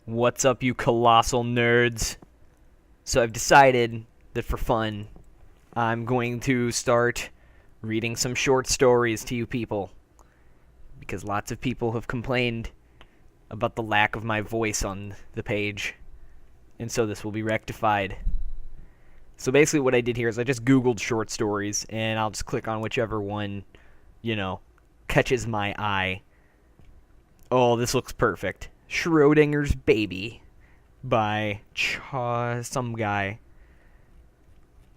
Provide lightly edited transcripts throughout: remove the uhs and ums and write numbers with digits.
What's up, you colossal nerds? So I've decided that for fun, I'm going to start reading some short stories to you people. Because lots of people have complained about the lack of my voice on the page. And so this will be rectified. So basically what I did here is I just Googled short stories, and I'll just click on whichever one, catches my eye. Oh, this looks perfect. Schrodinger's Baby by some guy.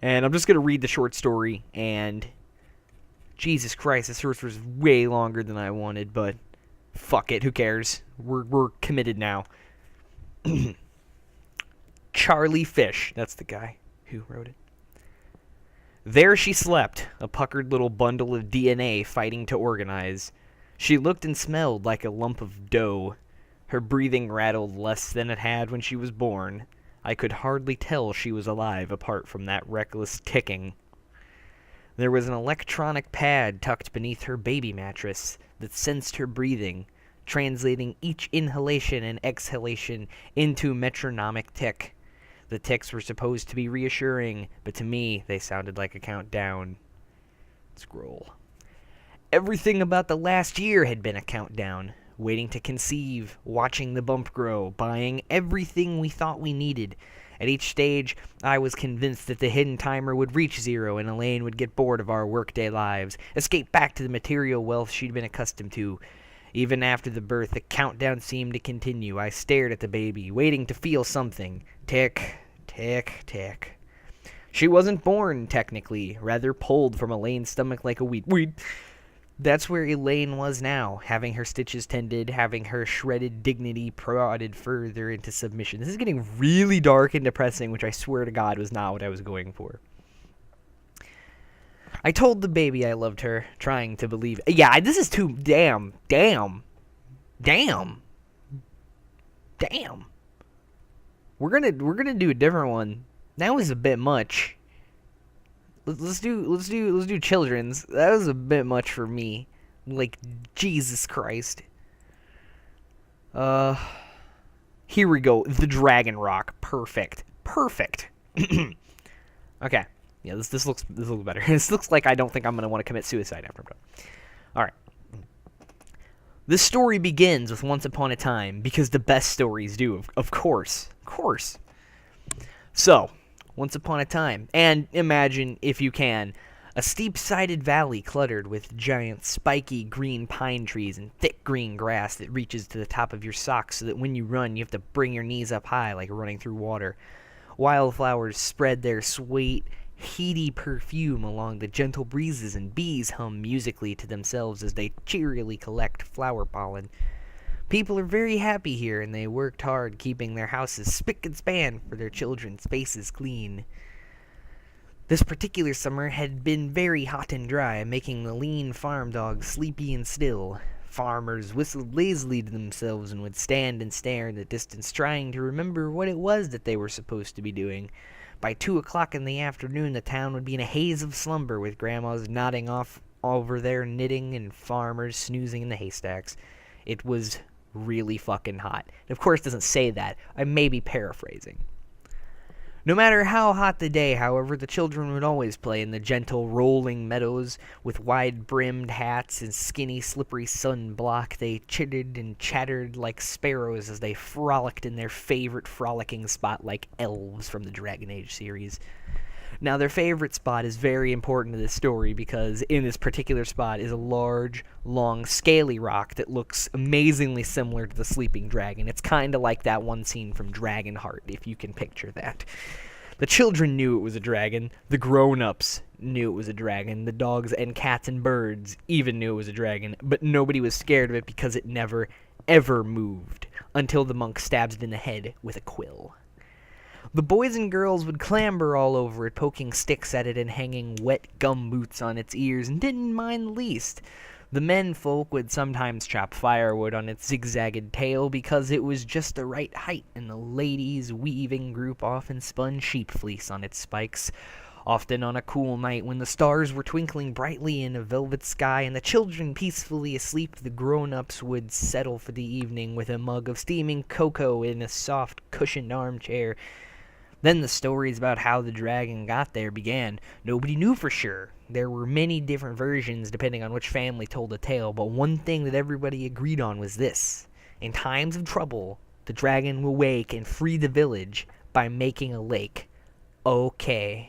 And I'm just going to read the short story, and Jesus Christ, this short story is way longer than I wanted, but fuck it, who cares? We're committed now. Charlie Fish, that's the guy who wrote it. There she slept, a puckered little bundle of DNA fighting to organize. She looked and smelled like a lump of dough. Her breathing rattled less than it had when she was born. I could hardly tell she was alive apart from that reckless ticking. There was an electronic pad tucked beneath her baby mattress that sensed her breathing, translating each inhalation and exhalation into metronomic tick. The ticks were supposed to be reassuring, but to me they sounded like a countdown. Scroll. Everything about the last year had been a countdown. Waiting to conceive, watching the bump grow, buying everything we thought we needed. At each stage, I was convinced that the hidden timer would reach zero and Elaine would get bored of our workday lives, escape back to the material wealth she'd been accustomed to. Even after the birth, the countdown seemed to continue. I stared at the baby, waiting to feel something. Tick, tick, tick. She wasn't born, technically, rather pulled from Elaine's stomach like a weed. That's where Elaine was now, having her stitches tended, having her shredded dignity prodded further into submission. This is getting really dark and depressing, which I swear to God was not what I was going for. I told the baby I loved her, trying to believe. Yeah, this is too damn. We're gonna do a different one. That was a bit much. Let's do children's. That was a bit much for me. Like, Jesus Christ. Here we go. The Dragon Rock. Perfect. Okay. Yeah, this looks better. This looks like I don't think I'm gonna want to commit suicide after I'm done. All right. This story begins with once upon a time, because the best stories do, of course. So, once upon a time, and imagine, if you can, a steep-sided valley cluttered with giant spiky green pine trees and thick green grass that reaches to the top of your socks so that when you run you have to bring your knees up high like running through water. Wildflowers spread their sweet, heady perfume along the gentle breezes, and bees hum musically to themselves as they cheerily collect flower pollen. People are very happy here, and they worked hard keeping their houses spick and span for their children's faces clean. This particular summer had been very hot and dry, making the lean farm dogs sleepy and still. Farmers whistled lazily to themselves and would stand and stare in the distance, trying to remember what it was that they were supposed to be doing. By 2 o'clock in the afternoon, the town would be in a haze of slumber, with grandmas nodding off over their knitting and farmers snoozing in the haystacks. It was really fucking hot. It of course doesn't say that. I may be paraphrasing. No matter how hot the day, however, the children would always play in the gentle, rolling meadows. With wide-brimmed hats and skinny, slippery sunblock, they chittered and chattered like sparrows as they frolicked in their favorite frolicking spot like elves from the Dragon Age series. Now, their favorite spot is very important to this story because in this particular spot is a large, long, scaly rock that looks amazingly similar to the sleeping dragon. It's kind of like that one scene from Dragonheart, if you can picture that. The children knew it was a dragon. The grown-ups knew it was a dragon. The dogs and cats and birds even knew it was a dragon. But nobody was scared of it because it never, ever moved until the monk stabs it in the head with a quill. The boys and girls would clamber all over it, poking sticks at it and hanging wet gum boots on its ears, and didn't mind the least. The men folk would sometimes chop firewood on its zigzagged tail because it was just the right height, and the ladies' weaving group often spun sheep fleece on its spikes. Often on a cool night when the stars were twinkling brightly in a velvet sky and the children peacefully asleep, the grown-ups would settle for the evening with a mug of steaming cocoa in a soft, cushioned armchair. Then the stories about how the dragon got there began. Nobody knew for sure. There were many different versions depending on which family told the tale, but one thing that everybody agreed on was this. In times of trouble, the dragon will wake and free the village by making a lake. Okay.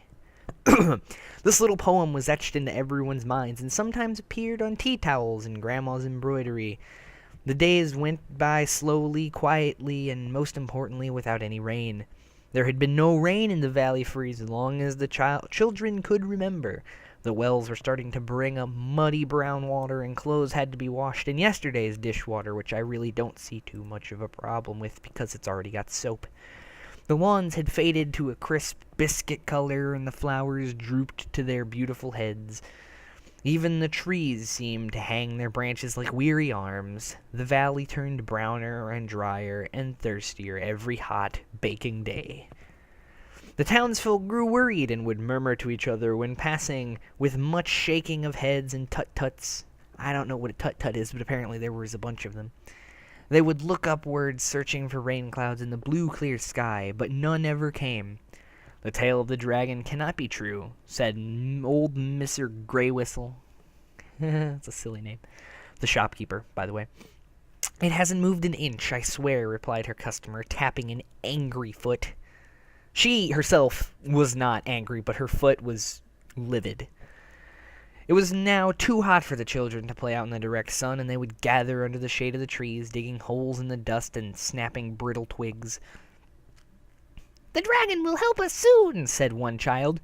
This little poem was etched into everyone's minds and sometimes appeared on tea towels and Grandma's embroidery. The days went by slowly, quietly, and most importantly, without any rain. There had been no rain in the valley for as long as the children could remember. The wells were starting to bring up muddy brown water and clothes had to be washed in yesterday's dishwater, which I really don't see too much of a problem with because it's already got soap. The lawns had faded to a crisp biscuit color and the flowers drooped to their beautiful heads. Even the trees seemed to hang their branches like weary arms. The valley turned browner and drier and thirstier every hot, baking day. The townsfolk grew worried and would murmur to each other when passing, with much shaking of heads and tut-tuts. I don't know what a tut-tut is, but apparently there was a bunch of them. They would look upwards, searching for rain clouds in the blue clear sky, but none ever came. The tale of the dragon cannot be true, said old Mr. Grey Whistle. That's a silly name. The shopkeeper, by the way. It hasn't moved an inch, I swear, replied her customer, tapping an angry foot. She herself was not angry, but her foot was livid. It was now too hot for the children to play out in the direct sun, and they would gather under the shade of the trees, digging holes in the dust and snapping brittle twigs. "The dragon will help us soon," said one child.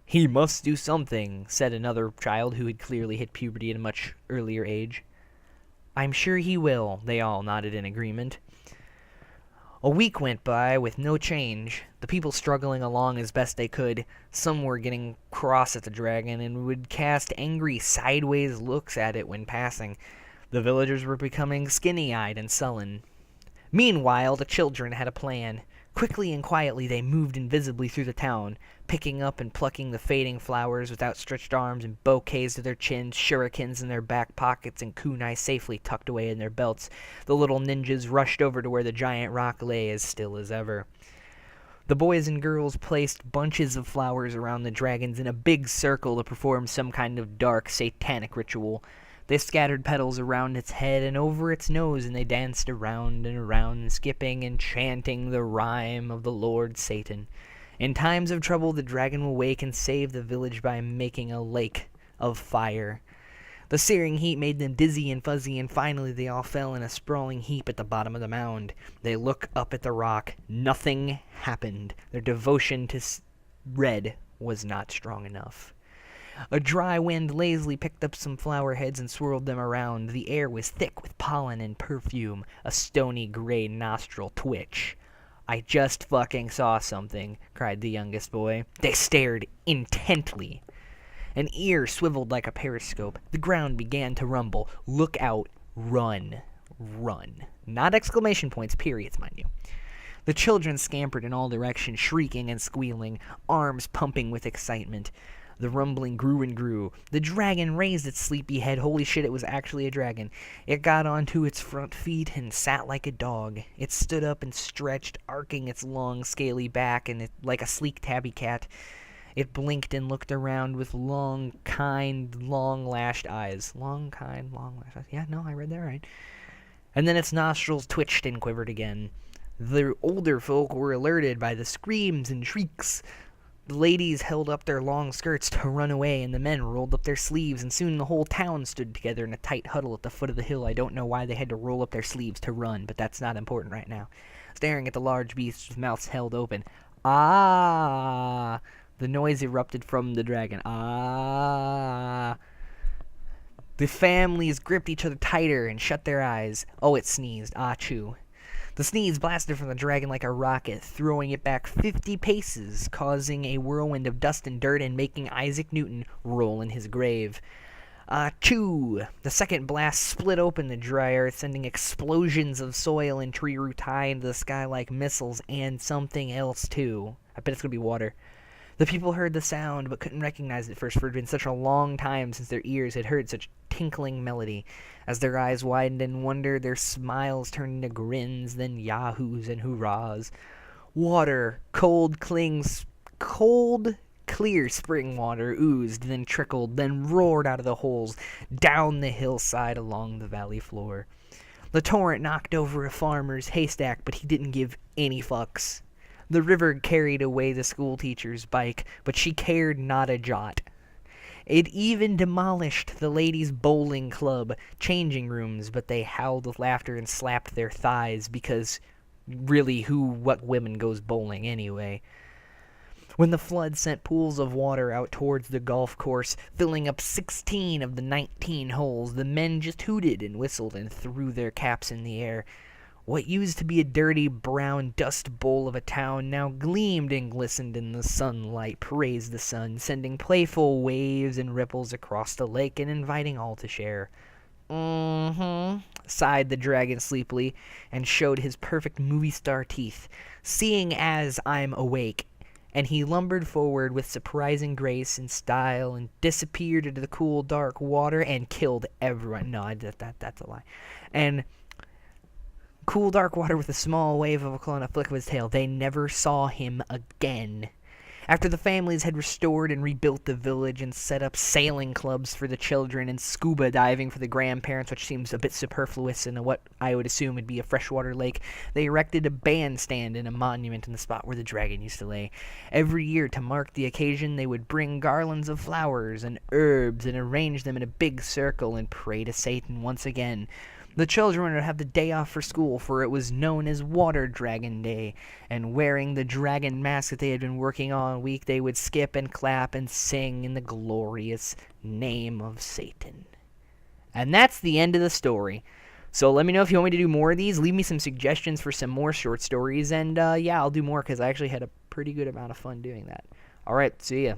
"He must do something," said another child who had clearly hit puberty at a much earlier age. "I'm sure he will," they all nodded in agreement. A week went by with no change, the people struggling along as best they could. Some were getting cross at the dragon and would cast angry sideways looks at it when passing. The villagers were becoming skinny-eyed and sullen. Meanwhile, the children had a plan. Quickly and quietly they moved invisibly through the town, picking up and plucking the fading flowers with outstretched arms and bouquets to their chins, shurikens in their back pockets, and kunai safely tucked away in their belts. The little ninjas rushed over to where the giant rock lay as still as ever. The boys and girls placed bunches of flowers around the dragons in a big circle to perform some kind of dark, satanic ritual. They scattered petals around its head and over its nose, and they danced around and around, skipping and chanting the rhyme of the Lord Satan. In times of trouble, the dragon will wake and save the village by making a lake of fire. The searing heat made them dizzy and fuzzy, and finally they all fell in a sprawling heap at the bottom of the mound. They looked up at the rock. Nothing happened. Their devotion to red was not strong enough. A dry wind lazily picked up some flower heads and swirled them around. The air was thick with pollen and perfume. A stony gray nostril twitch. "I just fucking saw something," cried the youngest boy. They stared intently. An ear swiveled like a periscope. The ground began to rumble. "Look out. Run. Run." Not exclamation points, periods, mind you. The children scampered in all directions, shrieking and squealing, arms pumping with excitement. The rumbling grew and grew. The dragon raised its sleepy head. Holy shit, it was actually a dragon. It got onto its front feet and sat like a dog. It stood up and stretched, arcing its long, scaly back and like a sleek tabby cat. It blinked and looked around with long, kind, long-lashed eyes. Long, kind, long-lashed eyes. Yeah, no, I read that right. And then its nostrils twitched and quivered again. The older folk were alerted by the screams and shrieks. The ladies held up their long skirts to run away, and the men rolled up their sleeves, and soon the whole town stood together in a tight huddle at the foot of the hill. I don't know why they had to roll up their sleeves to run, but that's not important right now. Staring at the large beasts with mouths held open. "Ah!" The noise erupted from the dragon. "Ah!" The families gripped each other tighter and shut their eyes. Oh, it sneezed. Achoo. The sneeze blasted from the dragon like a rocket, throwing it back 50 paces, causing a whirlwind of dust and dirt and making Isaac Newton roll in his grave. Achoo! The second blast split open the dry earth, sending explosions of soil and tree root high into the sky like missiles, and something else too. I bet it's gonna be water. The people heard the sound, but couldn't recognize it first, for it had been such a long time since their ears had heard such tinkling melody. As their eyes widened in wonder, their smiles turned into grins, then yahoos and hurrahs. Water, cold, clear spring water oozed, then trickled, then roared out of the holes, down the hillside along the valley floor. The torrent knocked over a farmer's haystack, but he didn't give any fucks. The river carried away the schoolteacher's bike, but she cared not a jot. It even demolished the ladies' bowling club changing rooms, but they howled with laughter and slapped their thighs because really what women goes bowling anyway? When the flood sent pools of water out towards the golf course, filling up 16 of the 19 holes, the men just hooted and whistled and threw their caps in the air. What used to be a dirty brown dust bowl of a town now gleamed and glistened in the sunlight, praised the sun, sending playful waves and ripples across the lake and inviting all to share. Sighed the dragon sleepily, and showed his perfect movie star teeth. Seeing as I'm awake. And he lumbered forward with surprising grace and style and disappeared into the cool, dark water and killed everyone. No, that's a lie. And cool, dark water with a small wave of a claw and a flick of his tail. They never saw him again. After the families had restored and rebuilt the village and set up sailing clubs for the children and scuba diving for the grandparents, which seems a bit superfluous in what I would assume would be a freshwater lake, they erected a bandstand and a monument in the spot where the dragon used to lay. Every year, to mark the occasion, they would bring garlands of flowers and herbs and arrange them in a big circle and pray to Satan once again. The children would have the day off for school, for it was known as Water Dragon Day, and wearing the dragon mask that they had been working on all week, they would skip and clap and sing in the glorious name of Satan. And that's the end of the story. So let me know if you want me to do more of these. Leave me some suggestions for some more short stories, and yeah, I'll do more because I actually had a pretty good amount of fun doing that. Alright, see ya.